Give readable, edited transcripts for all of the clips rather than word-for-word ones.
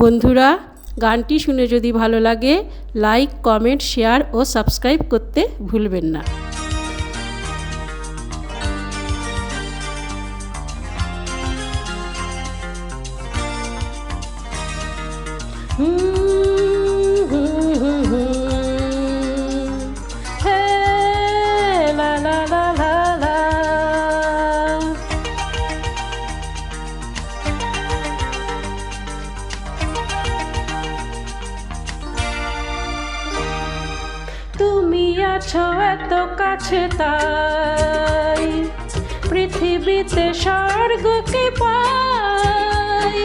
বন্ধুরা, গানটি শুনে যদি ভালো লাগে লাইক, কমেন্ট, শেয়ার ও সাবস্ক্রাইব করতে ভুলবেন না। তুমি আছো এত কাছে তাই পৃথিবীতে স্বর্গকে পাই।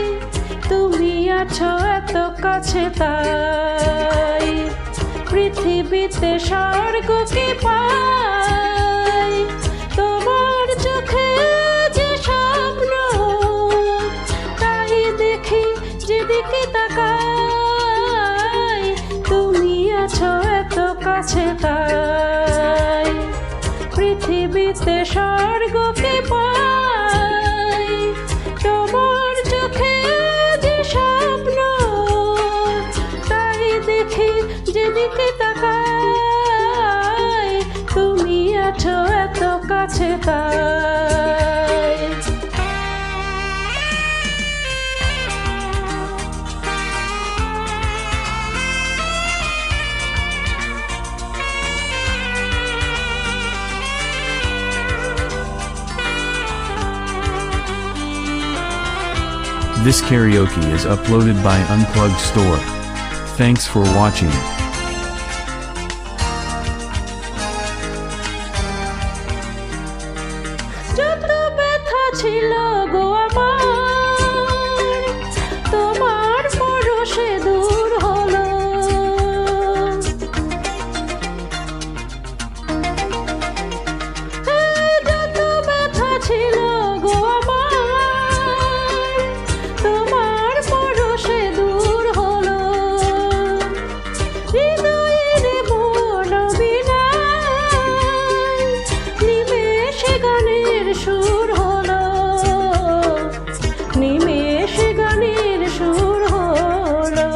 তুমি আছো এত কাছে তাই পৃথিবীতে স্বর্গকে পাই। তোমার চোখে যে স্বপ্ন তাই দেখি যেদিকে তাকাই। তুমি আছো এত কাছে তাই পৃথিবীতে স্বর্গকে পাই। তোমার চোখে যে স্বপ্ন তাই দেখি যেদিকে তাকাই। তুমি আছো এত কাছে তাই। This karaoke is uploaded by Unplugged Store. Thanks for watching. যত ব্যথা ছিল গো আমার, তোমার পরশে দূর হলো। যত ব্যথা ছিল গো আমার, তোমার পরশে দূর হলো। হৃদয়ের মন বিনায় নিমেষে গানের সুর হলো। নিমেষে গানের সুর হলো।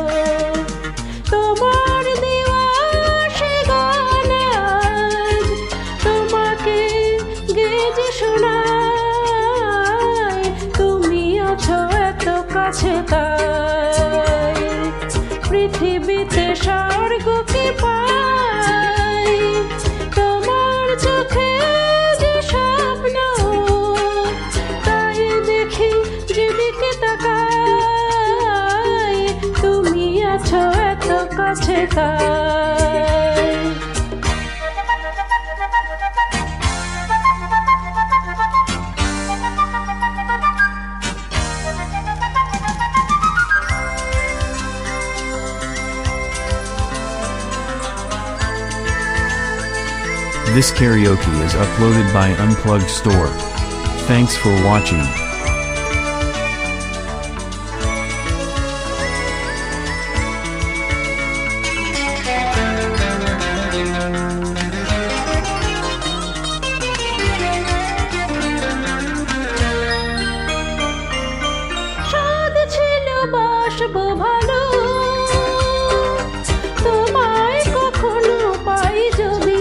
তোমার দেওয়া সে গান আজ তোমাকে গেয়ে শোনাই। তুমি আছো এত কাছে তাই পৃথিবীতে স্বর্গকে পাই। তোমার চোখে যে স্বপ্ন তাই দেখি যেদিকে তাকাই। তুমি আছো এত কাছে তাই। This karaoke is uploaded by Unplugged Store. Thanks for watching. সাদ ছিল বাসবো ভালো, তোমায় কখনো পাই যদি।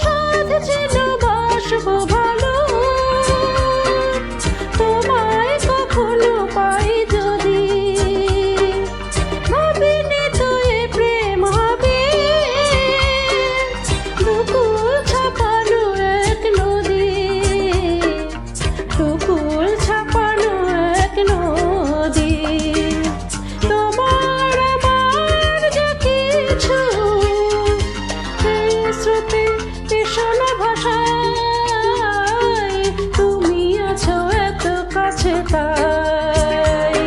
সাদ ছিল বাসবো ভালো, তোমায় কখনো পাই যদি। ভাবিনি তো এ প্রেম হবে দুকুল ছাপানো এক নদী। দুকুল ছাপানো এক নদী। তোমার আমার যা কিছু এই স্রোতে এসো না ভাষায়। তুমি আছো এত কাছে তাই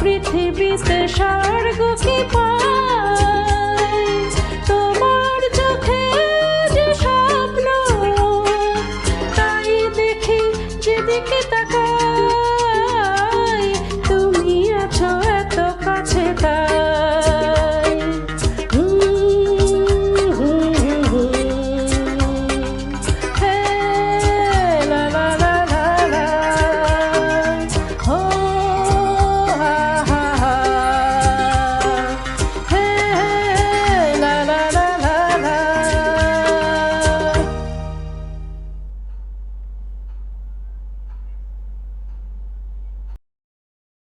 পৃথিবীতে স্বর্গকে পাই।